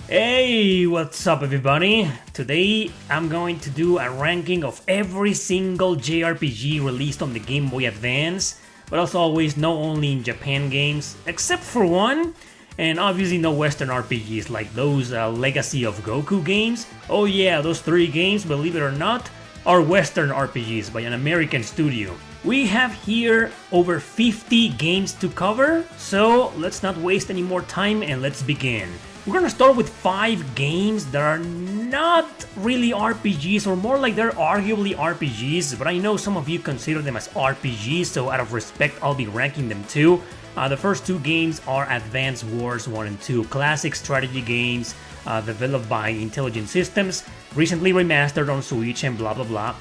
Hey, what's up everybody? Today I'm going to do a ranking of every single JRPG released on the Game Boy Advance, but as always, not only in Japan games, except for one, and obviously no Western RPGs like those Legacy of Goku games. Oh yeah, those three games, believe it or not, are Western RPGs by an American studio. We have here over 50 games to cover, so let's not waste any more time and let's begin. We're gonna start with 5 games that are not really RPGs, or more like they're arguably RPGs, but I know some of you consider them as RPGs, so out of respect I'll be ranking them too. The first 2 games are Advance Wars 1 and 2, classic strategy games developed by Intelligent Systems, recently remastered on Switch and blah blah blah.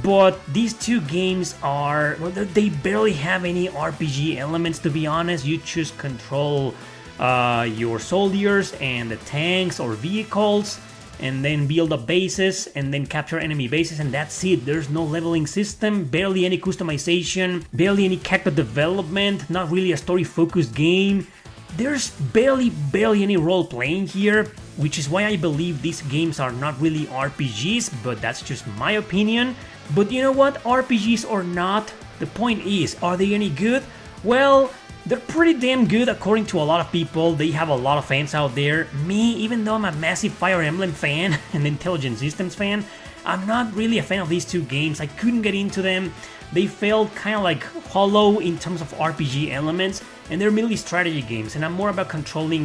But these 2 games are, well, they barely have any RPG elements, to be honest. You just control your soldiers and the tanks or vehicles, and then build up bases and then capture enemy bases, and that's it. There's no leveling system, barely any customization, barely any character development, not really a story focused game. There's barely any role playing here, which is why I believe these games are not really RPGs, but that's just my opinion. But you know what, RPGs or not, the point is, are they any good? Well, they're pretty damn good according to a lot of people. They have a lot of fans out there. Me, even though I'm a massive Fire Emblem fan and Intelligent Systems fan, I'm not really a fan of these 2 games. I couldn't get into them. They felt kind of like hollow in terms of RPG elements, and they're mainly strategy games, and I'm more about controlling,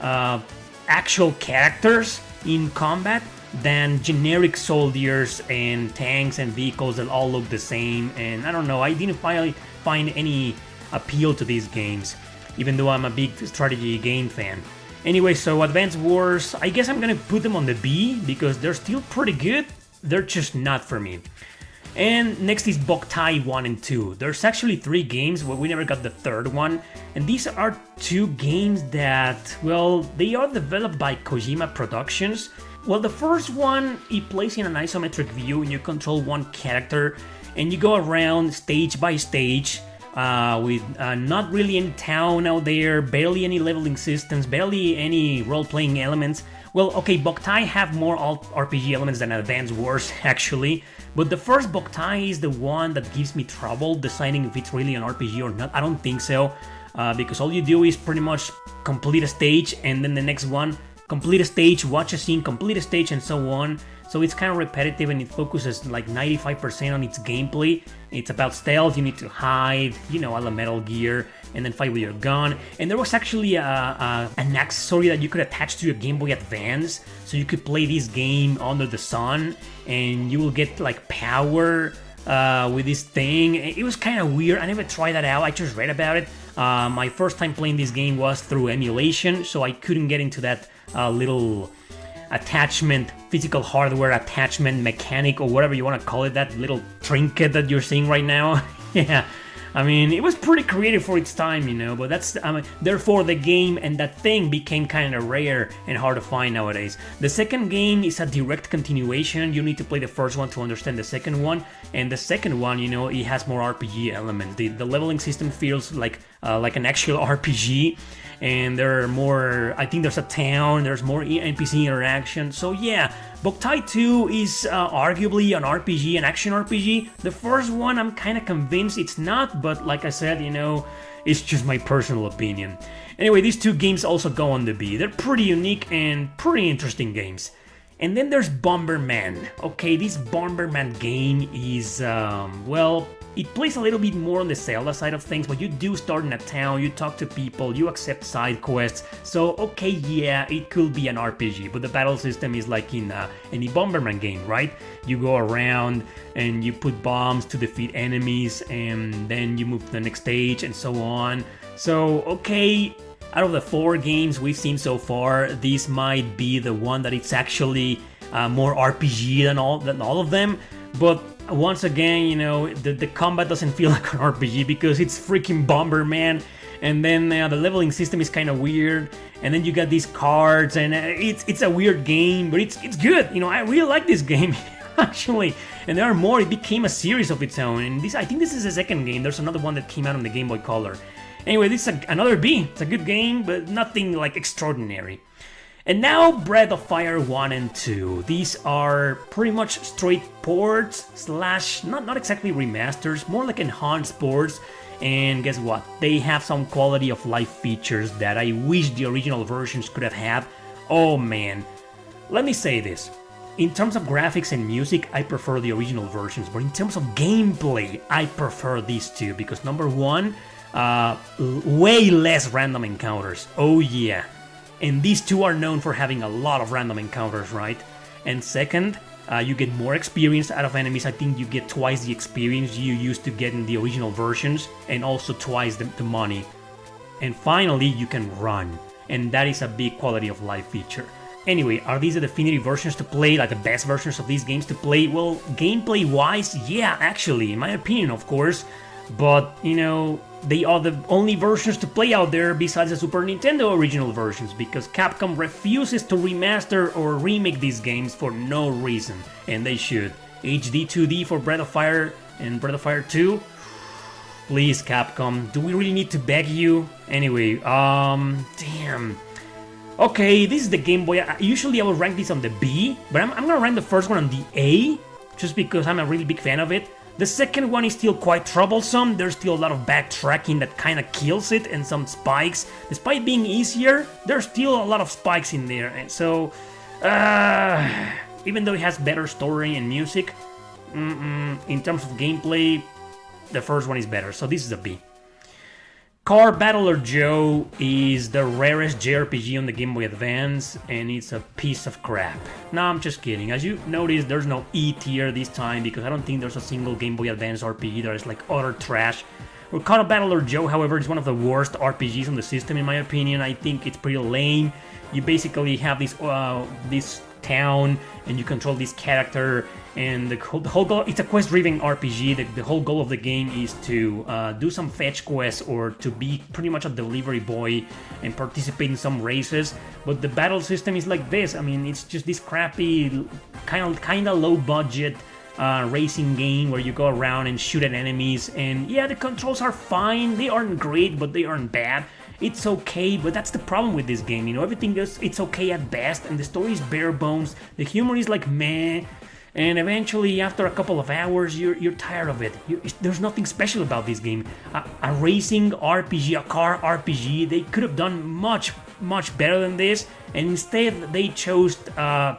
actual characters in combat than generic soldiers and tanks and vehicles that all look the same. And I don't know, I didn't find any appeal to these games, even though I'm a big strategy game fan. Anyway, so Advance Wars, I guess I'm gonna put them on the B because they're still pretty good, they're just not for me. And next is Boktai 1 and 2. There's actually 3 games, but we never got the third one. And these are 2 games that, well, they are developed by Kojima Productions. Well, the first one, it plays in an isometric view and you control one character and you go around stage by stage with not really any town out there, barely any leveling systems, barely any role-playing elements. Well, okay, Boktai have more RPG elements than Advance Wars, actually, but the first Boktai is the one that gives me trouble deciding if it's really an RPG or not. I don't think so, because all you do is pretty much complete a stage, and then the next one, complete a stage, watch a scene, complete a stage, and so on. So it's kind of repetitive and it focuses like 95% on its gameplay. It's about stealth, you need to hide, a la Metal Gear, and then fight with your gun. And there was actually an accessory that you could attach to your Game Boy Advance, so you could play this game under the sun, and you will get like power with this thing. It was kind of weird, I never tried that out, I just read about it. My first time playing this game was through emulation, so I couldn't get into that little attachment, physical hardware attachment mechanic, or whatever you want to call it, that little trinket that you're seeing right now. Yeah, I mean, it was pretty creative for its time, but that's, therefore the game and that thing became kind of rare and hard to find nowadays. The second game is a direct continuation. You need to play the first one to understand the second one, and the second one, it has more RPG elements. The leveling system feels like an actual RPG, and there are more, I think there's a town, there's more NPC interaction. So yeah, Boktai 2 is arguably an RPG, an action RPG. The first one, I'm kind of convinced it's not, but like I said, it's just my personal opinion. Anyway, these 2 games also go on the B. They're pretty unique and pretty interesting games. And then there's Bomberman. Okay, this Bomberman game is, well, it plays a little bit more on the Zelda side of things, but you do start in a town, you talk to people, you accept side quests, so okay, yeah, it could be an RPG, but the battle system is like in any Bomberman game, right? You go around and you put bombs to defeat enemies, and then you move to the next stage, and so on. So, okay, out of the 4 games we've seen so far, this might be the one that it's actually more RPG than all of them, but once again, the combat doesn't feel like an RPG because it's freaking Bomberman, and then the leveling system is kind of weird, and then you got these cards, and it's a weird game, but it's good. I really like this game actually, and there are more. It became a series of its own, and I think this is the second game. There's another one that came out on the Game Boy Color. Anyway, this is another B. It's a good game, but nothing like extraordinary. And now Breath of Fire 1 and 2. These are pretty much straight ports slash not exactly remasters, more like enhanced ports. And guess what? They have some quality of life features that I wish the original versions could have had. Oh man. Let me say this. In terms of graphics and music, I prefer the original versions, but in terms of gameplay, I prefer these two because number one, way less random encounters. Oh yeah. And these two are known for having a lot of random encounters, right? And second, you get more experience out of enemies. I think you get twice the experience you used to get in the original versions, and also twice the money. And finally, you can run, and that is a big quality of life feature. Anyway, are these the definitive versions to play, like the best versions of these games to play? Well, gameplay-wise, yeah, actually, in my opinion, of course. But, you know, they are the only versions to play out there besides the Super Nintendo original versions, because Capcom refuses to remaster or remake these games for no reason, and they should. HD 2D for Breath of Fire and Breath of Fire 2? Please, Capcom, do we really need to beg you? Anyway, damn. Okay, this is the Game Boy. Usually I would rank this on the B, but I'm gonna rank the first one on the A, just because I'm a really big fan of it. The second one is still quite troublesome. There's still a lot of backtracking that kind of kills it, and some spikes. Despite being easier, there's still a lot of spikes in there. And so, even though it has better story and music, in terms of gameplay, the first one is better. So this is a B. Car Battler Joe is the rarest JRPG on the Game Boy Advance, and it's a piece of crap. No, I'm just kidding. As you notice, there's no E tier this time, because I don't think there's a single Game Boy Advance RPG that is like utter trash. Well, Car Battler Joe, however, is one of the worst RPGs on the system, in my opinion. I think it's pretty lame. You basically have this town, and you control this character, and the whole goal, it's a quest-driven RPG. The whole goal of the game is to do some fetch quests, or to be pretty much a delivery boy and participate in some races. But the battle system is like this. I mean, it's just this crappy, kind of low-budget racing game where you go around and shoot at enemies. And yeah, the controls are fine. They aren't great, but they aren't bad. It's okay, but that's the problem with this game, you know, everything else, it's okay at best, and the story is bare bones, the humor is like meh, and eventually, after a couple of hours, you're tired of it. There's nothing special about this game. A racing RPG, a car RPG, they could have done much better than this, and instead they chose a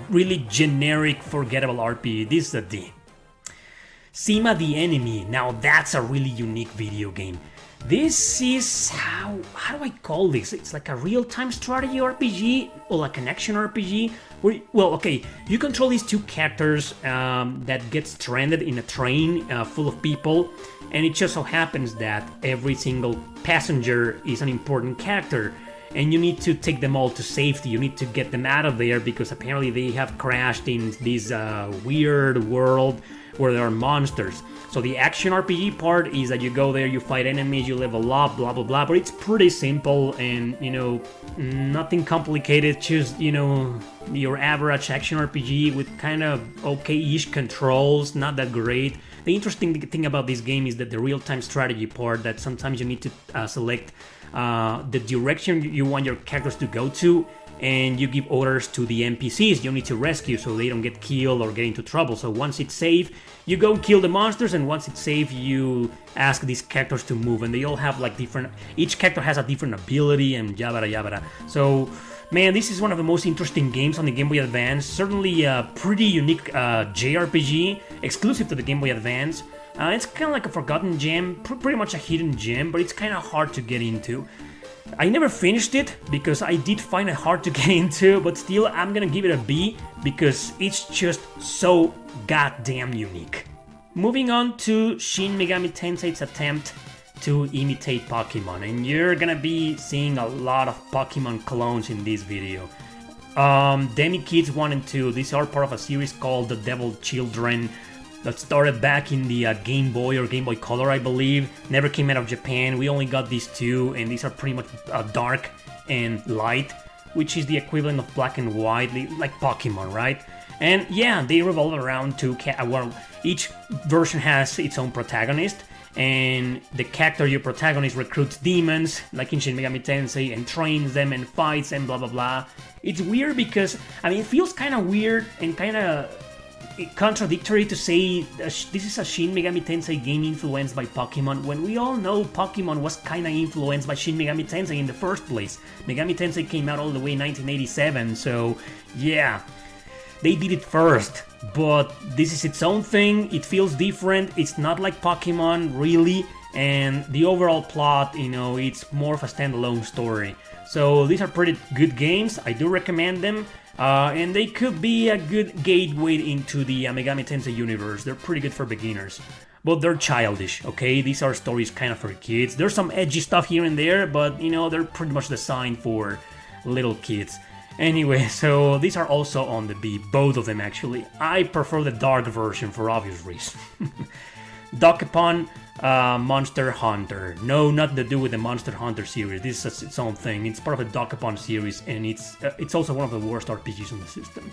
really generic, forgettable RPG. This is a D. Sima the Enemy, now that's a really unique video game. This is, how do I call this? It's like a real-time strategy RPG, or like an action RPG. Well, okay, you control these two characters that get stranded in a train full of people, and it just so happens that every single passenger is an important character, and you need to take them all to safety. You need to get them out of there, because apparently they have crashed in this weird world where there are monsters. So the action RPG part is that you go there, you fight enemies, you level up, blah blah blah, but it's pretty simple and, you know, nothing complicated, just, you know, your average action RPG with kind of okay-ish controls, not that great. The interesting thing about this game is that the real-time strategy part, that sometimes you need to select the direction you want your characters to go to, and you give orders to the NPCs you need to rescue so they don't get killed or get into trouble. So once it's safe, you go kill the monsters, and once it's safe, you ask these characters to move, and they all have like each character has a different ability and yabba yabba. So, man, this is one of the most interesting games on the Game Boy Advance. Certainly a pretty unique JRPG, exclusive to the Game Boy Advance. It's kind of like a forgotten gem, pretty much a hidden gem, but it's kind of hard to get into. I never finished it because I did find it hard to get into, but still I'm gonna give it a B because it's just so goddamn unique. Moving on to Shin Megami Tensei's attempt to imitate Pokemon, and you're gonna be seeing a lot of Pokemon clones in this video. Demi Kids 1 and 2, these are part of a series called The Devil Children that started back in the Game Boy or Game Boy Color, I believe. Never came out of Japan. We only got these two, and these are pretty much dark and light, which is the equivalent of black and white, like Pokemon, right? And yeah, they revolve around two well, each version has its own protagonist, and the character, your protagonist, recruits demons, like in Shin Megami Tensei, and trains them and fights and blah blah blah. It's weird because, I mean, it feels kind of weird and kind of contradictory to say this is a Shin Megami Tensei game influenced by Pokemon, when we all know Pokemon was kind of influenced by Shin Megami Tensei in the first place. Megami Tensei came out all the way in 1987, so yeah, they did it first. But this is its own thing, it feels different, it's not like Pokemon, really, and the overall plot, you know, it's more of a standalone story. So these are pretty good games, I do recommend them, and they could be a good gateway into the Megami Tensei universe. They're pretty good for beginners. But they're childish, okay? These are stories kind of for kids. There's some edgy stuff here and there, but, you know, they're pretty much designed for little kids. Anyway, so these are also on the B, both of them actually. I prefer the dark version for obvious reasons. Dokapon Monster Hunter. No, nothing to do with the Monster Hunter series. This is its own thing. It's part of the Dokapon series, and it's also one of the worst RPGs on the system.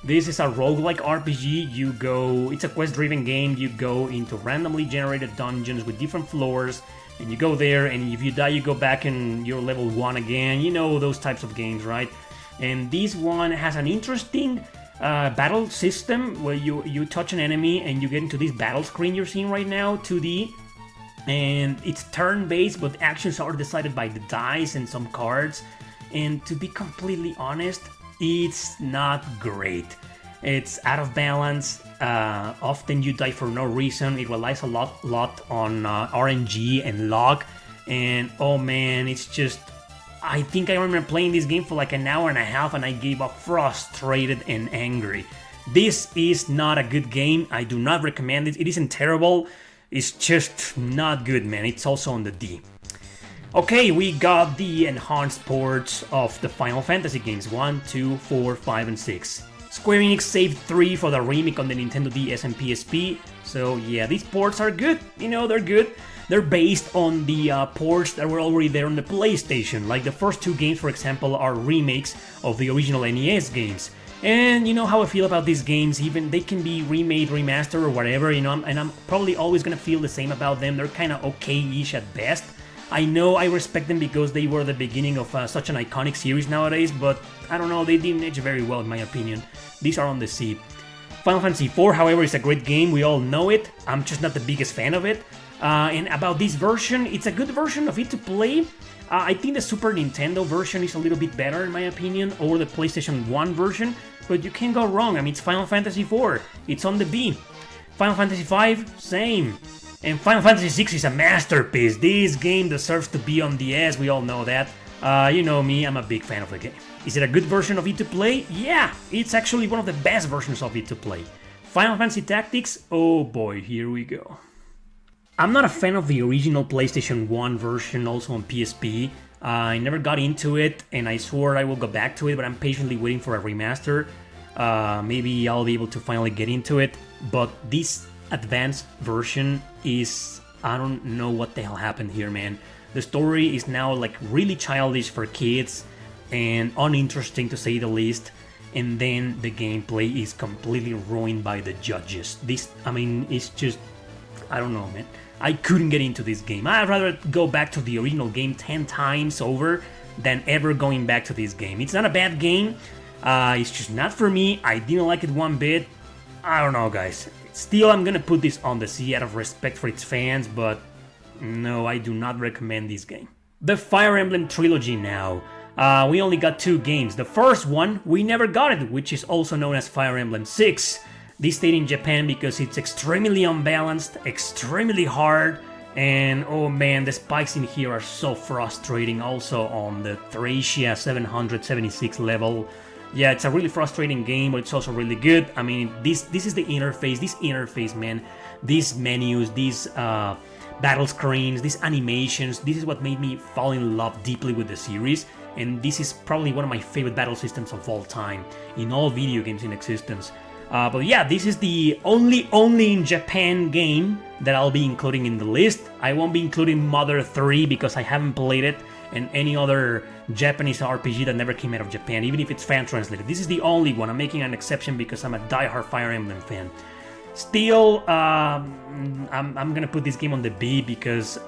This is a roguelike RPG. It's a quest-driven game. You go into randomly generated dungeons with different floors, and you go there, and if you die, you go back and you're level 1 again. You know those types of games, right? And this one has an interesting battle system where you touch an enemy and you get into this battle screen you're seeing right now, 2D. And it's turn-based, but actions are decided by the dice and some cards. And to be completely honest, it's not great. It's out of balance. Often you die for no reason. It relies a lot on RNG and luck. And oh man, it's just... I think I remember playing this game for like an hour and a half and I gave up frustrated and angry. This is not a good game. I do not recommend it. It isn't terrible. It's just not good, man. It's also on the D. Okay, we got the enhanced ports of the Final Fantasy games 1, 2, 4, 5, and 6. Square Enix saved 3 for the remake on the Nintendo DS and PSP. So yeah, these ports are good. You know, they're good. They're based on the ports that were already there on the PlayStation. Like the first 2 games, for example, are remakes of the original NES games. And you know how I feel about these games, even they can be remade, remastered, or whatever, you know, and I'm probably always gonna feel the same about them. They're kind of okay-ish at best. I know I respect them because they were the beginning of such an iconic series nowadays, but I don't know, they didn't age very well in my opinion. These are on the C. Final Fantasy IV, however, is a great game, we all know it. I'm just not the biggest fan of it. And about this version, it's a good version of it to play. I think the Super Nintendo version is a little bit better in my opinion, or the PlayStation 1 version, but you can't go wrong. I mean, it's Final Fantasy IV, it's on the B. Final Fantasy V, same. And Final Fantasy VI is a masterpiece. This game deserves to be on the S, we all know that. You know me, I'm a big fan of the game. Is it a good version of it to play? Yeah, it's actually one of the best versions of it to play. Final Fantasy Tactics, oh boy, here we go. I'm not a fan of the original PlayStation 1 version, also on PSP. I never got into it, and I swore I will go back to it, but I'm patiently waiting for a remaster. Maybe I'll be able to finally get into it, but this advanced version is... I don't know what the hell happened here, man. The story is now like really childish for kids, and uninteresting to say the least. And then the gameplay is completely ruined by the judges. It's just... I don't know, man. I couldn't get into this game. I'd rather go back to the original game 10 times over than ever going back to this game. It's not a bad game. It's just not for me. I didn't like it one bit. I don't know, guys. Still, I'm gonna put this on the C out of respect for its fans, but no, I do not recommend this game. The Fire Emblem trilogy now. We only got 2 games. The first one, we never got it, which is also known as Fire Emblem 6. This stayed in Japan because it's extremely unbalanced, extremely hard, and oh man, the spikes in here are so frustrating. Also on the Thracia 776 level. Yeah, it's a really frustrating game, but it's also really good. I mean, this is the interface. This interface, man. These menus, these battle screens, these animations. This is what made me fall in love deeply with the series. And this is probably one of my favorite battle systems of all time in all video games in existence. But yeah, this is the only in Japan game that I'll be including in the list. I won't be including Mother 3 because I haven't played it, and any other Japanese RPG that never came out of Japan, even if it's fan translated. This is the only one. I'm making an exception because I'm a die-hard Fire Emblem fan. Still, I'm gonna put this game on the B because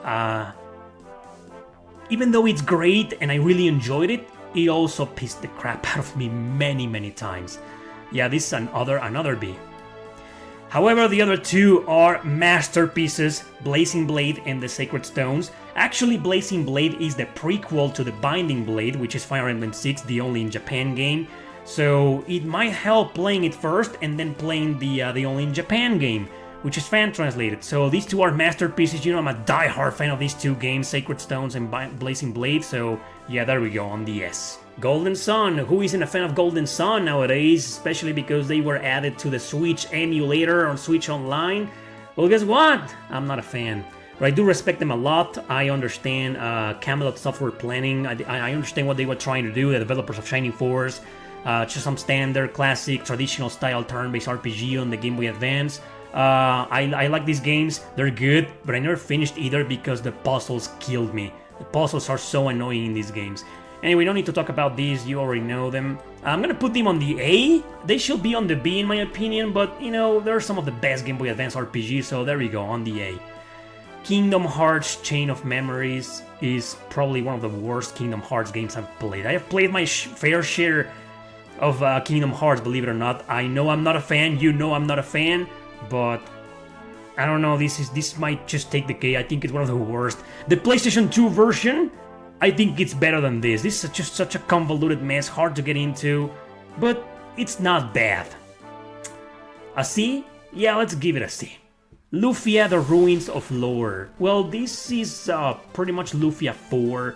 even though it's great and I really enjoyed it, it also pissed the crap out of me many times. Yeah, this is another B. However, the other two are masterpieces, Blazing Blade and the Sacred Stones. Actually, Blazing Blade is the prequel to the Binding Blade, which is Fire Emblem 6, the only in Japan game. So it might help playing it first and then playing the only in Japan game, which is fan translated. So these two are masterpieces. You know, I'm a die-hard fan of these two games, Sacred Stones and Blazing Blade. So yeah, there we go on the S. Golden Sun. Who isn't a fan of Golden Sun nowadays, especially because they were added to the Switch emulator on Switch Online? Well, guess what? I'm not a fan. But I do respect them a lot. I understand Camelot Software Planning. I understand what they were trying to do, the developers of Shining Force. Just some standard, classic, traditional style turn-based RPG on the Game Boy Advance. I like these games. They're good, but I never finished either because the puzzles killed me. The puzzles are so annoying in these games. Anyway, we don't need to talk about these, you already know them. I'm gonna put them on the A. They should be on the B in my opinion, but you know, they're some of the best Game Boy Advance RPGs, so there we go, on the A. Kingdom Hearts Chain of Memories is probably one of the worst Kingdom Hearts games I've played. I have played my fair share of Kingdom Hearts, believe it or not. I know I'm not a fan, you know I'm not a fan, but I don't know, this might just take the cake. I think it's one of the worst. The PlayStation 2 version, I think it's better than this. This is just such a convoluted mess, hard to get into, but it's not bad. A C? Yeah, let's give it a C. Lufia, The Ruins of Lore. Well, this is pretty much Lufia 4,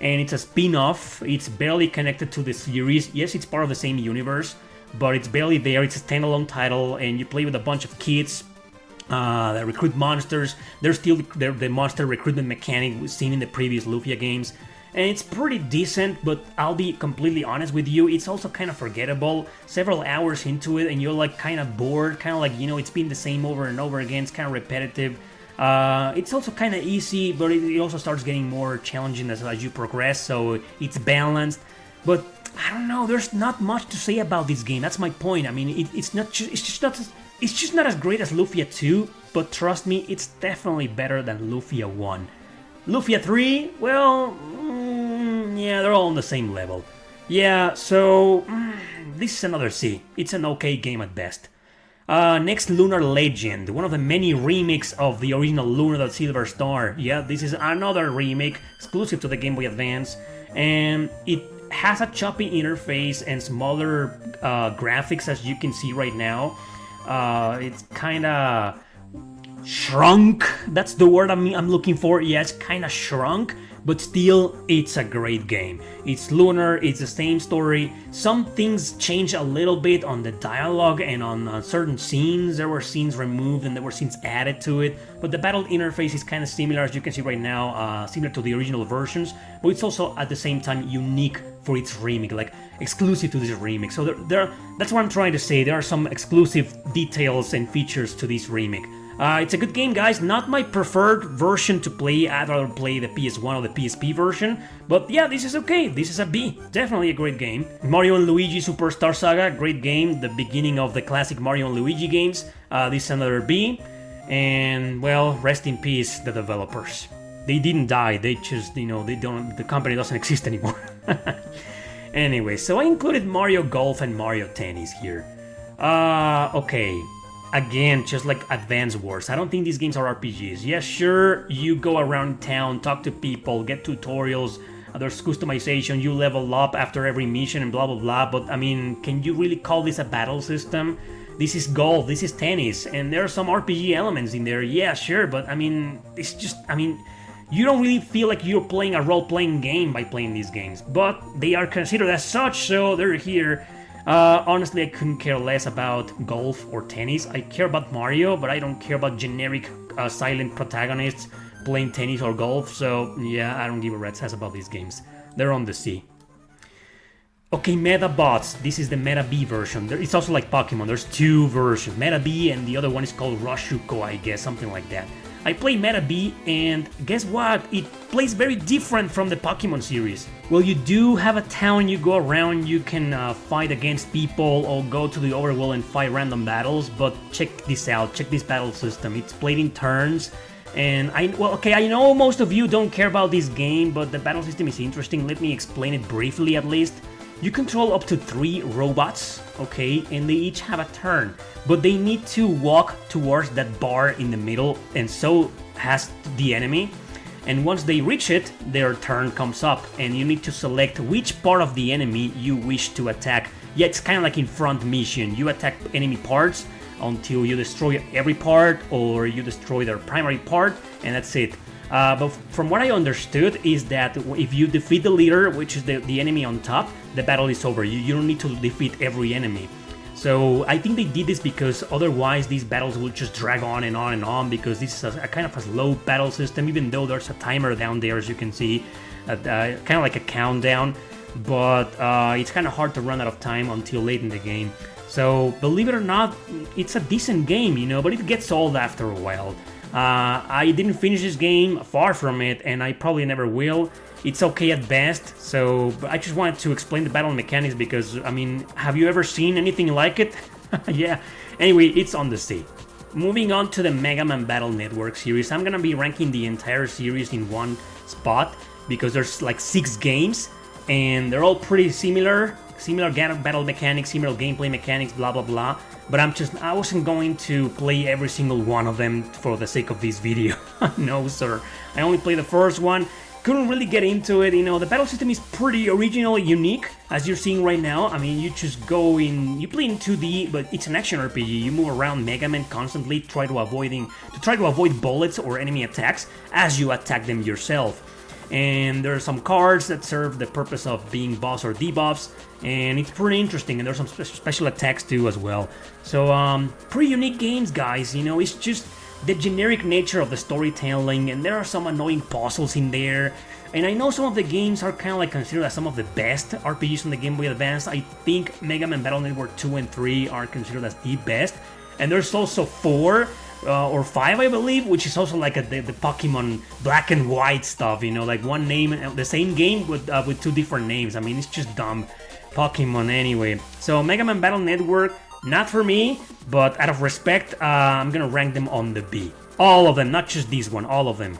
and it's a spin-off. It's barely connected to the series. Yes, it's part of the same universe, but it's barely there. It's a standalone title, and you play with a bunch of kids that recruit monsters. There's still the monster recruitment mechanic seen in the previous Lufia games, and it's pretty decent, but I'll be completely honest with you, it's also kind of forgettable. Several hours into it and you're like kind of bored, kind of like, you know, it's been the same over and over again, it's kind of repetitive. It's also kind of easy, but it also starts getting more challenging as you progress, so it's balanced. But I don't know, there's not much to say about this game, that's my point. I mean, it's just not as great as Lufia 2, but trust me, it's definitely better than Lufia 1. Lufia 3, well, yeah, they're all on the same level. Yeah, so this is another C. It's an okay game at best. Next, Lunar Legend, one of the many remakes of the original Lunar the Silver Star. Yeah, this is another remake exclusive to the Game Boy Advance, and it has a choppy interface and smaller graphics, as you can see right now. It's kinda shrunk, that's the word I'm looking for. Yeah, it's kinda shrunk, but still, it's a great game. It's Lunar, it's the same story. Some things change a little bit on the dialogue and on certain scenes. There were scenes removed and there were scenes added to it, but the battle interface is kind of similar, as you can see right now, similar to the original versions, but it's also at the same time unique for its remake, like exclusive to this remake. So that's what I'm trying to say. There are some exclusive details and features to this remake. It's a good game, guys. Not my preferred version to play. I'd rather play the PS1 or the PSP version. But yeah, this is okay. This is a B. Definitely a great game. Mario & Luigi Superstar Saga, great game. The beginning of the classic Mario & Luigi games. This is another B. And, well, rest in peace, the developers. They didn't die. They just, you know, the company doesn't exist anymore. Anyway, so I included Mario Golf and Mario Tennis here. Okay. Again, just like Advance Wars, I don't think these games are RPGs. Yeah, sure, you go around town, talk to people, get tutorials, there's customization, you level up after every mission and blah blah blah, but I mean, can you really call this a battle system? This is golf, this is tennis, and there are some RPG elements in there, yeah, sure, but I mean, it's just, I mean, you don't really feel like you're playing a role-playing game by playing these games, but they are considered as such, so they're here. Honestly, I couldn't care less about golf or tennis. I care about Mario, but I don't care about generic silent protagonists playing tennis or golf, so yeah, I don't give a rat's ass about these games. They're on the C. Okay, Meta Bots. This is the Meta B version. It's also like Pokemon. There's two versions, Meta B and the other one is called Rashuko, I guess, something like that. I play Meta B, and guess what? It plays very different from the Pokemon series. Well, you do have a town you go around, you can fight against people or go to the overworld and fight random battles, but check this out, check this battle system. It's played in turns, and I know most of you don't care about this game, but the battle system is interesting. Let me explain it briefly at least. You control up to 3 robots, okay, and they each have a turn, but they need to walk towards that bar in the middle, and so has the enemy. And once they reach it, their turn comes up, and you need to select which part of the enemy you wish to attack. Yeah, it's kind of like in front mission. You attack enemy parts until you destroy every part, or you destroy their primary part, and that's it. But from what I understood is that if you defeat the leader, which is the enemy on top, the battle is over. You don't need to defeat every enemy. So I think they did this because otherwise these battles will just drag on and on and on, because this is a kind of a slow battle system, even though there's a timer down there, as you can see, kind of like a countdown, but it's kind of hard to run out of time until late in the game. So believe it or not, it's a decent game, you know, but it gets old after a while. I didn't finish this game, far from it, and I probably never will. It's okay at best, so I just wanted to explain the battle mechanics because, I mean, have you ever seen anything like it? Yeah, anyway, it's on the sea. Moving on to the Mega Man Battle Network series, I'm gonna be ranking the entire series in one spot because there's like 6 games, and they're all pretty similar battle mechanics, similar gameplay mechanics, blah blah blah. But I wasn't going to play every single one of them for the sake of this video. No, sir. I only played the first one. Couldn't really get into it, you know. The battle system is pretty original, unique, as you're seeing right now. I mean, you just go in, you play in 2D, but it's an action RPG. You move around Mega Man constantly, try to avoid bullets or enemy attacks as you attack them yourself. And there are some cards that serve the purpose of being buffs or debuffs, and it's pretty interesting, and there's some special attacks too as well. So pretty unique games, guys, you know. It's just the generic nature of the storytelling, and there are some annoying puzzles in there, and I know some of the games are kind of like considered as some of the best RPGs on the Game Boy Advance. I think Mega Man Battle Network 2 and 3 are considered as the best, and there's also 4 or 5, I believe, which is also like the Pokemon Black and White stuff, you know, like one name, the same game with 2 different names. I mean, it's just dumb. Pokemon anyway. So Mega Man Battle Network, not for me, but out of respect, I'm gonna rank them on the B. All of them, not just this one, all of them.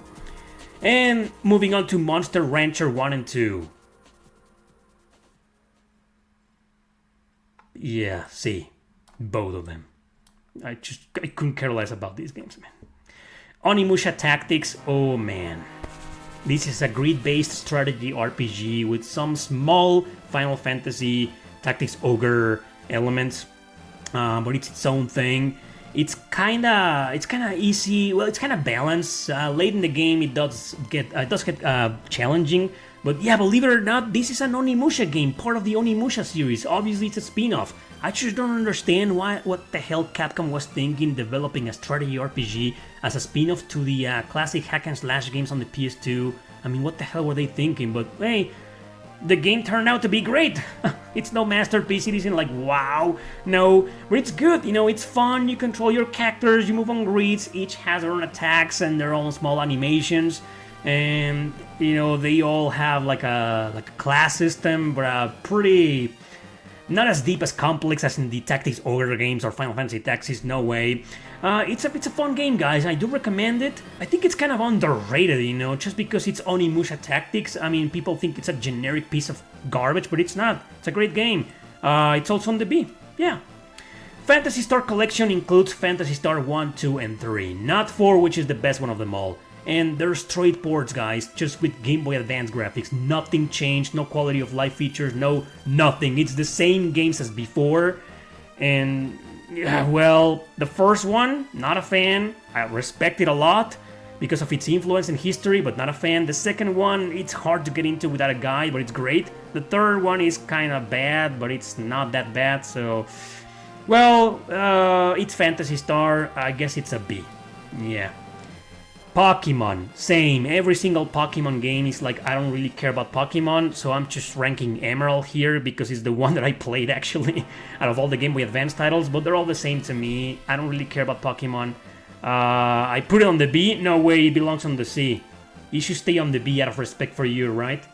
And moving on to Monster Rancher 1 and 2. Yeah, see, both of them. I couldn't care less about these games, man. Onimusha Tactics, oh man. This is a grid-based strategy RPG with some small Final Fantasy Tactics Ogre elements, but it's its own thing. It's kinda easy. Well, it's kinda balanced. Late in the game, it does get challenging. But yeah, believe it or not, this is an Onimusha game, part of the Onimusha series. Obviously, it's a spin-off. I just don't understand what the hell Capcom was thinking developing a strategy RPG as a spin-off to the classic hack and slash games on the PS2. I mean, what the hell were they thinking? But hey, the game turned out to be great. It's no masterpiece, it isn't like wow, no, but it's good, you know, it's fun, you control your characters, you move on grids, each has their own attacks and their own small animations, and you know, they all have like a class system, but pretty, not as deep as complex as in the Tactics Ogre games or Final Fantasy Tactics, no way. It's a fun game, guys. I do recommend it. I think it's kind of underrated, you know, just because it's Onimusha Tactics. I mean, people think it's a generic piece of garbage, but it's not. It's a great game. It's also on the B. Yeah. Phantasy Star Collection includes Phantasy Star 1, 2, and 3. Not 4, which is the best one of them all. And they're straight ports, guys, just with Game Boy Advance graphics. Nothing changed, no quality of life features, no nothing. It's the same games as before. And yeah, well, the first one, not a fan. I respect it a lot because of its influence and history, but not a fan. The second one, it's hard to get into without a guide, but it's great. The third one is kind of bad, but it's not that bad, so... Well, it's Phantasy Star. I guess it's a B. Yeah. Pokemon, same. Every single Pokemon game is like, I don't really care about Pokemon, so I'm just ranking Emerald here because it's the one that I played actually out of all the Game Boy Advance titles, but they're all the same to me. I don't really care about Pokemon. I put it on the B. No way, it belongs on the C. You should stay on the B out of respect for you, right?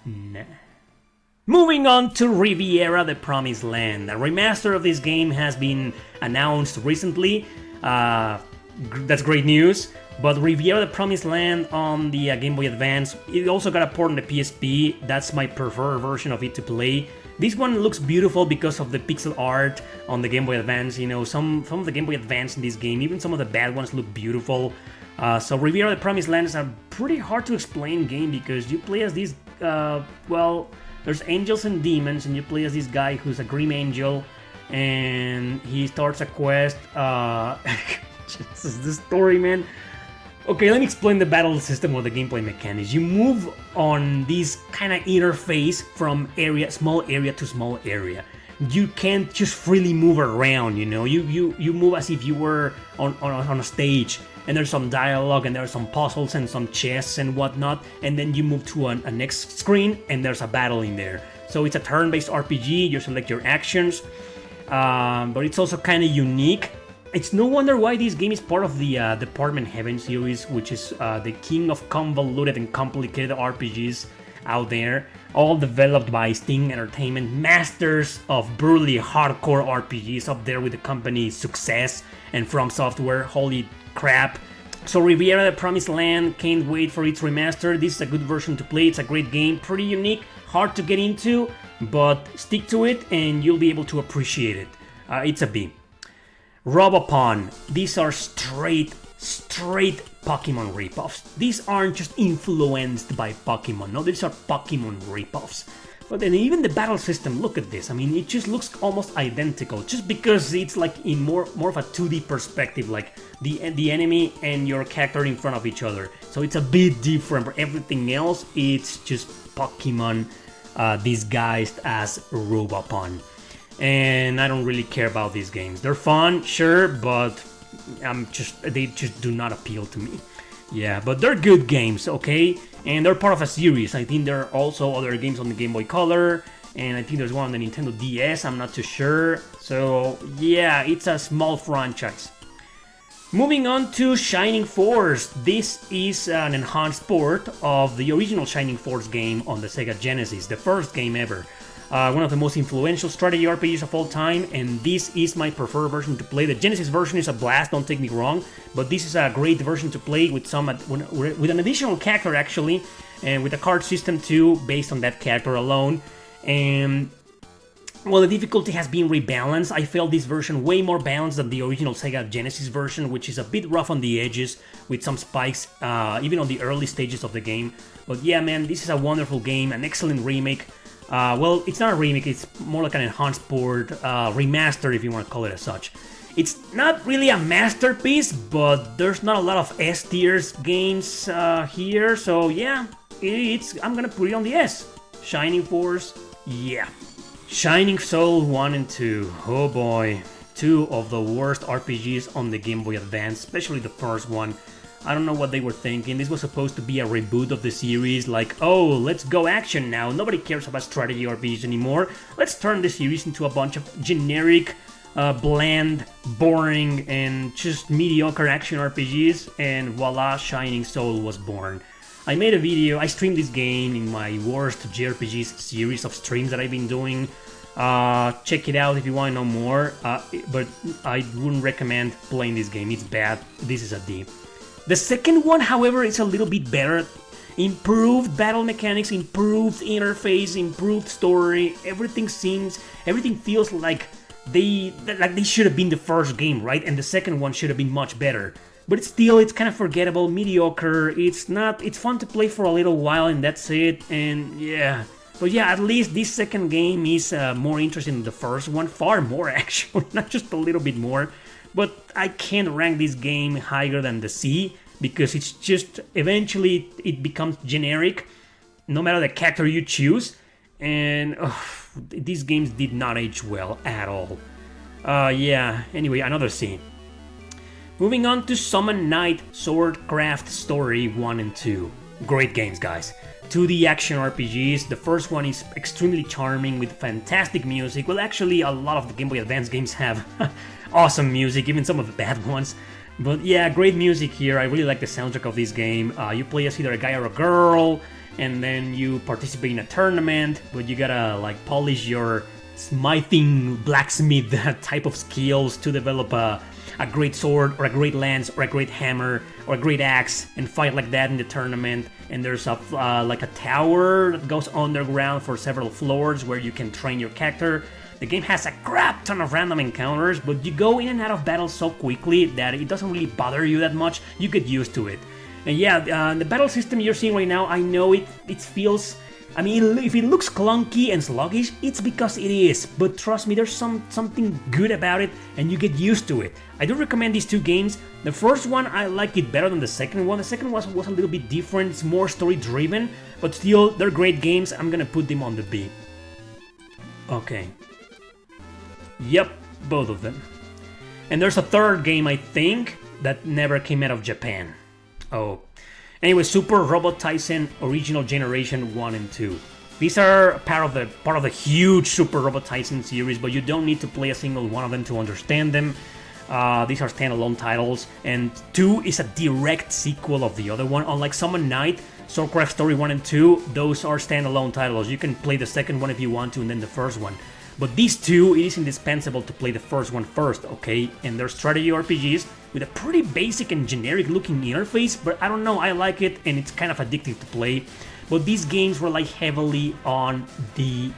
Nah. Moving on to Riviera the Promised Land. A remaster of this game has been announced recently. That's great news. But Riviera the Promised Land on the Game Boy Advance, it also got a port on the PSP. That's my preferred version of it to play. This one looks beautiful because of the pixel art on the Game Boy Advance. You know, some of the Game Boy Advance in this game, even some of the bad ones, look beautiful. So Riviera the Promised Land is a pretty hard to explain game because you play as these, well, there's angels and demons, and you play as this guy who's a grim angel, and he starts a quest. This is the story, man. Okay, let me explain the battle system or the gameplay mechanics. You move on this kind of interface from small area to small area. You can't just freely move around, you know. You move as if you were on a stage, and there's some dialogue, and there's some puzzles and some chests and whatnot, and then you move to a next screen, and there's a battle in there. So it's a turn-based RPG. You select your actions, but it's also kind of unique. It's no wonder why this game is part of the Department Heaven series, which is the king of convoluted and complicated RPGs out there, all developed by Sting Entertainment, masters of brutally hardcore RPGs, up there with the company Success and From Software. Holy crap. So Riviera the Promised Land, can't wait for its remaster. This is a good version to play. It's a great game, pretty unique, hard to get into, but stick to it and you'll be able to appreciate it. It's a B. Robopon. These are straight Pokemon ripoffs. These aren't just influenced by Pokemon. No, these are Pokemon ripoffs. But then even the battle system, look at this. I mean, it just looks almost identical, just because it's like in more of a 2D perspective, like the enemy and your character in front of each other. So it's a bit different. But everything else, it's just Pokemon disguised as Robopon. And I don't really care about these games. They're fun, sure, but they just do not appeal to me. Yeah, but they're good games, okay? And they're part of a series. I think there are also other games on the Game Boy Color, and I think there's one on the Nintendo DS, I'm not too sure. So yeah, it's a small franchise. Moving on to Shining Force. This is an enhanced port of the original Shining Force game on the Sega Genesis, the first game ever. One of the most influential strategy RPGs of all time, and this is my preferred version to play. The Genesis version is a blast, don't take me wrong, but this is a great version to play with with an additional character actually, and with a card system too, based on that character alone. And well, the difficulty has been rebalanced. I felt this version way more balanced than the original Sega Genesis version, which is a bit rough on the edges with some spikes, even on the early stages of the game. But yeah, man, this is a wonderful game, an excellent remake. Well, it's not a remake, it's more like an enhanced port, remaster if you want to call it as such. It's not really a masterpiece, but there's not a lot of S-tier games here, so yeah, I'm gonna put it on the S. Shining Force, yeah. Shining Soul 1 and 2, oh boy. Two of the worst RPGs on the Game Boy Advance, especially the first one. I don't know what they were thinking. This was supposed to be a reboot of the series, like, oh, let's go action now. Nobody cares about strategy RPGs anymore. Let's turn the series into a bunch of generic, bland, boring, and just mediocre action RPGs, and voila, Shining Soul was born. I made a video, I streamed this game in my worst JRPGs series of streams that I've been doing. Check it out if you want to know more, but I wouldn't recommend playing this game. It's bad. This is a D. The second one, however, is a little bit better. Improved battle mechanics, improved interface, improved story. Everything feels like they should have been the first game, right? And the second one should have been much better. But it's kind of forgettable, mediocre. It's fun to play for a little while, and that's it. And yeah. But yeah, at least this second game is more interesting than the first one. Far more, actually. Not just a little bit more. But I can't rank this game higher than the C, because it's just, eventually it becomes generic, no matter the character you choose, and these games did not age well at all. Yeah, anyway, another C. Moving on to Summon Knight Swordcraft Story 1 and 2. Great games, guys. 2D action RPGs. The first one is extremely charming with fantastic music. Well, actually, a lot of the Game Boy Advance games have awesome music, even some of the bad ones. But yeah, great music here. I really like the soundtrack of this game. You play as either a guy or a girl, and then you participate in a tournament, but you gotta like polish your smithing blacksmith type of skills to develop a great sword or a great lance or a great hammer or a great axe and fight like that in the tournament. And there's a like a tower that goes underground for several floors where you can train your character. The game has a crap ton of random encounters, but you go in and out of battles so quickly that it doesn't really bother you that much. You get used to it. And yeah, the battle system you're seeing right now, I know it feels... I mean, if it looks clunky and sluggish, it's because it is. But trust me, there's something good about it, and you get used to it. I do recommend these two games. The first one, I like it better than the second one. The second one was a little bit different. It's more story-driven, but still, they're great games. I'm gonna put them on the B. Okay. Yep, both of them. And there's a third game, I think, that never came out of Japan. Oh. Anyway, Super Robot Tyson Original Generation 1 and 2. These are part of the huge Super Robot Tyson series, but you don't need to play a single one of them to understand them. These are standalone titles, and 2 is a direct sequel of the other one. Unlike Summon Night, Swordcraft Story 1 and 2, those are standalone titles. You can play the second one if you want to, and then the first one. But these two, it is indispensable to play the first one first, okay? And they're strategy RPGs with a pretty basic and generic looking interface, but I don't know, I like it and it's kind of addictive to play. But these games rely heavily on the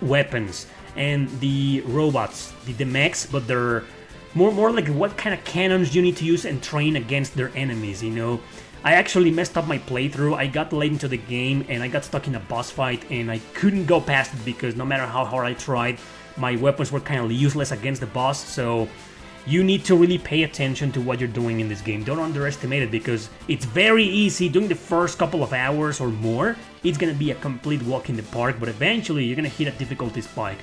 weapons and the robots, the mechs, but they're more like what kind of cannons you need to use and train against their enemies, you know? I actually messed up my playthrough. I got late into the game and I got stuck in a boss fight and I couldn't go past it because no matter how hard I tried, my weapons were kind of useless against the boss. So you need to really pay attention to what you're doing in this game. Don't underestimate it because it's very easy. During the first couple of hours or more, it's gonna be a complete walk in the park, but eventually you're gonna hit a difficulty spike.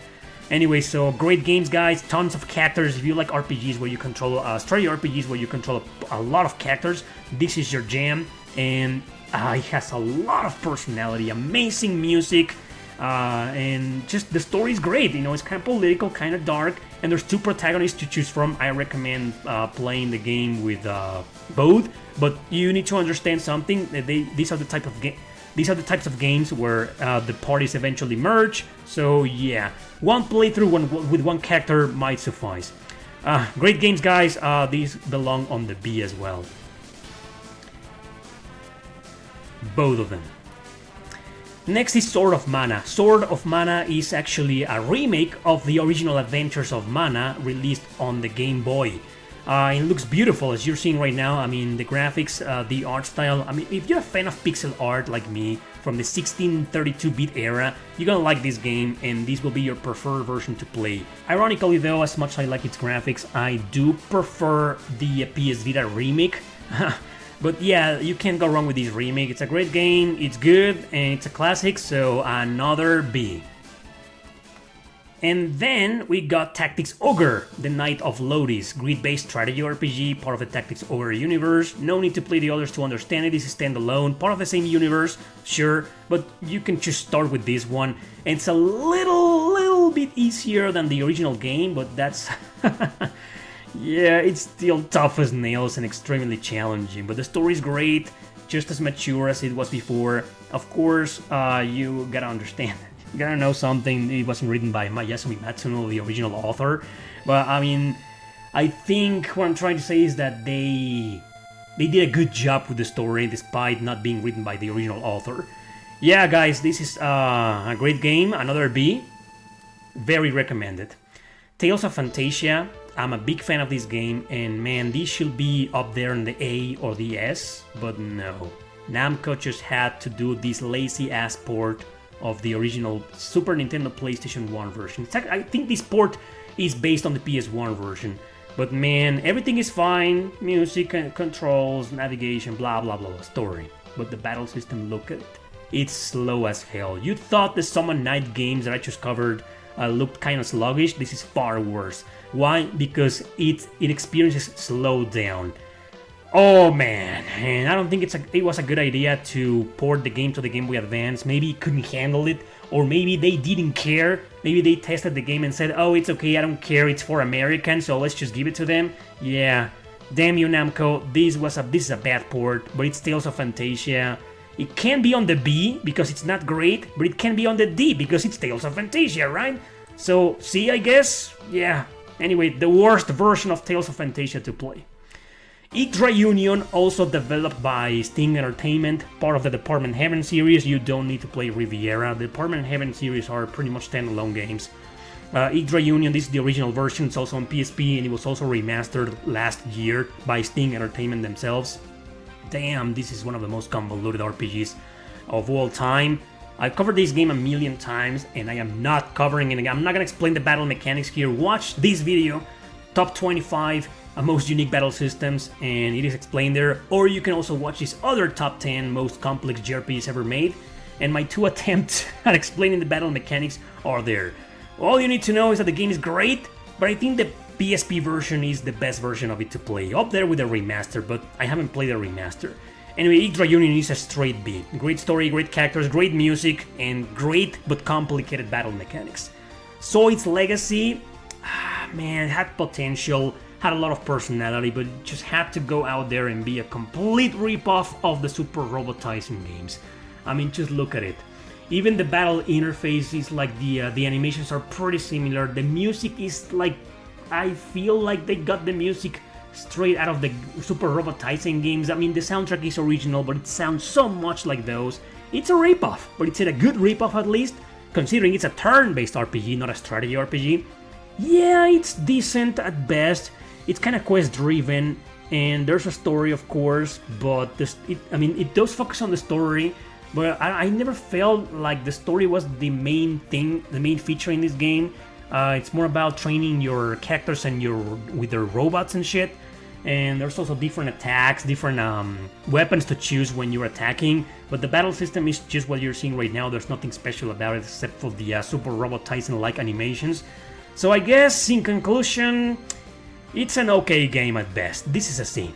Anyway, so great games, guys. Tons of characters. If you like RPGs where you control, strategy RPGs where you control a lot of characters, this is your jam. And it has a lot of personality, amazing music, and just the story is great. You know, it's kind of political, kind of dark, and there's two protagonists to choose from. I recommend playing the game with both, but you need to understand something. These are the type of game. These are the types of games where the parties eventually merge, so yeah, one playthrough with one character might suffice. Great games, guys. These belong on the B as well. Both of them. Next is Sword of Mana. Sword of Mana is actually a remake of the original Adventures of Mana released on the Game Boy. It looks beautiful as you're seeing right now. I mean, the graphics, the art style. I mean, if you're a fan of pixel art like me from the 1632-bit era, you're gonna like this game, and this will be your preferred version to play. Ironically though, as much as I like its graphics, I do prefer the PS Vita remake. But yeah, you can't go wrong with this remake. It's a great game, it's good, and it's a classic, so another B. And then we got Tactics Ogre, the Knight of Lodis, grid-based strategy RPG, part of the Tactics Ogre universe. No need to play the others to understand it, this is standalone, part of the same universe, sure, but you can just start with this one. And it's a little bit easier than the original game, but that's... yeah, it's still tough as nails and extremely challenging, but the story's great, just as mature as it was before. Of course, you gotta understand it. You gotta know something, it wasn't written by Mayasumi Matsuno, the original author, but I mean, I think what I'm trying to say is that they did a good job with the story despite not being written by the original author. Yeah, guys, this is a great game, another B, very recommended. Tales of Fantasia, I'm a big fan of this game, and man, this should be up there in the A or the S, but no. Namco just had to do this lazy-ass port of the original Super Nintendo PlayStation 1 version. I think this port is based on the PS1 version, but man, everything is fine, music, controls, navigation, blah blah blah, story. But the battle system, look at it. It's slow as hell. You thought the Summon Night games that I just covered looked kind of sluggish. This is far worse. Why? Because it experiences slowdown. Oh man, and I don't think it was a good idea to port the game to the Game Boy Advance. Maybe it couldn't handle it, or maybe they didn't care. Maybe they tested the game and said, oh, it's okay, I don't care, it's for Americans, so let's just give it to them. Yeah, damn you, Namco, this is a bad port, but it's Tales of Fantasia. It can be on the B because it's not great, but it can be on the D because it's Tales of Fantasia, right? So, C, I guess? Yeah. Anyway, the worst version of Tales of Fantasia to play. Yggdra Union, also developed by Sting Entertainment, part of the Department Heaven series. You don't need to play Riviera. The Department Heaven series are pretty much standalone games. Yggdra Union, this is the original version, it's also on PSP, and it was also remastered last year by Sting Entertainment themselves. Damn, this is one of the most convoluted RPGs of all time. I've covered this game a million times, and I am not covering it. I'm not gonna explain the battle mechanics here. Watch this video, top 25 most unique battle systems, and it is explained there. Or you can also watch these other top 10 most complex JRPGs ever made, and my 2 attempts at explaining the battle mechanics are there. All you need to know is that the game is great, but I think the PSP version is the best version of it to play. Up there with the remaster, but I haven't played the remaster. Anyway, Yggdra Union is a straight B. Great story, great characters, great music, and great but complicated battle mechanics. Zoid's Legacy, man, had potential, had a lot of personality, but just had to go out there and be a complete ripoff of the Super Robot Tyson games. I mean, just look at it. Even the battle interface is like the animations are pretty similar. The music is like, I feel like they got the music straight out of the Super Robot Tyson games. I mean, the soundtrack is original, but it sounds so much like those. It's a ripoff, but it's a good ripoff at least, considering it's a turn-based RPG, not a strategy RPG. Yeah, it's decent at best. It's kind of quest-driven, and there's a story, of course, but it does focus on the story, but I never felt like the story was the main thing, the main feature in this game. It's more about training your characters and with their robots and shit. And there's also different attacks, different weapons to choose when you're attacking. But the battle system is just what you're seeing right now. There's nothing special about it except for the Super Robot Tyson-like animations. So I guess, in conclusion, it's an okay game at best. This is a C.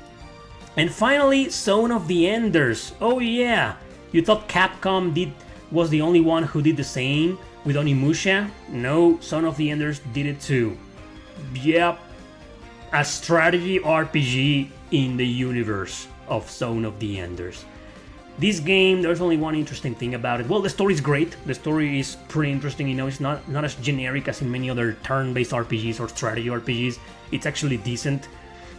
And finally, Zone of the Enders. Oh yeah, you thought Capcom was the only one who did the same with Onimusha? No, Zone of the Enders did it too. Yep, a strategy RPG in the universe of Zone of the Enders. This game, there's only one interesting thing about it. Well, the story is great. The story is pretty interesting. You know, it's not as generic as in many other turn-based RPGs or strategy RPGs. It's actually decent.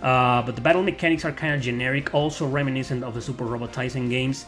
But the battle mechanics are kind of generic, also reminiscent of the Super Robot Tyson games.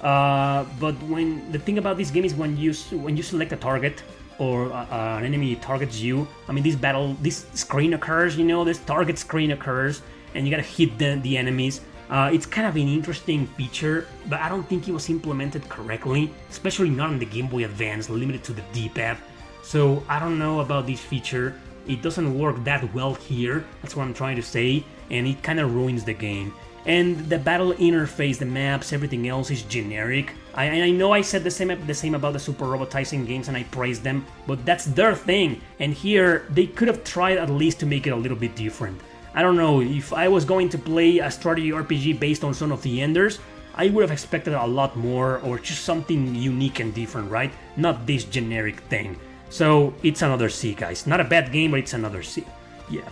But the thing about this game is when you select a target or an enemy targets you, I mean, this screen occurs, you know, this target screen occurs, and you gotta hit the enemies. It's kind of an interesting feature, but I don't think it was implemented correctly, especially not on the Game Boy Advance, limited to the D-pad. So I don't know about this feature. It doesn't work that well here, that's what I'm trying to say, and it kind of ruins the game. And the battle interface, the maps, everything else is generic. I know I said the same about the Super Robot Tyson games and I praised them, but that's their thing. And here, they could have tried at least to make it a little bit different. I don't know, if I was going to play a strategy RPG based on Zone of the Enders, I would have expected a lot more, or just something unique and different, right? Not this generic thing. So it's another C, guys. Not a bad game, but it's another C. Yeah.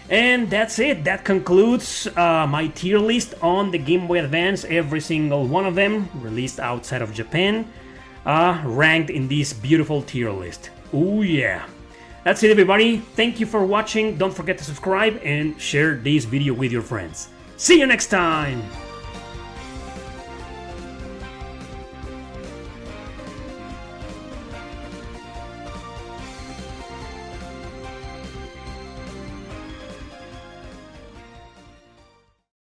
And that's it. That concludes my tier list on the Game Boy Advance. Every single one of them released outside of Japan, ranked in this beautiful tier list. Ooh yeah. That's it, everybody. Thank you for watching. Don't forget to subscribe and share this video with your friends. See you next time!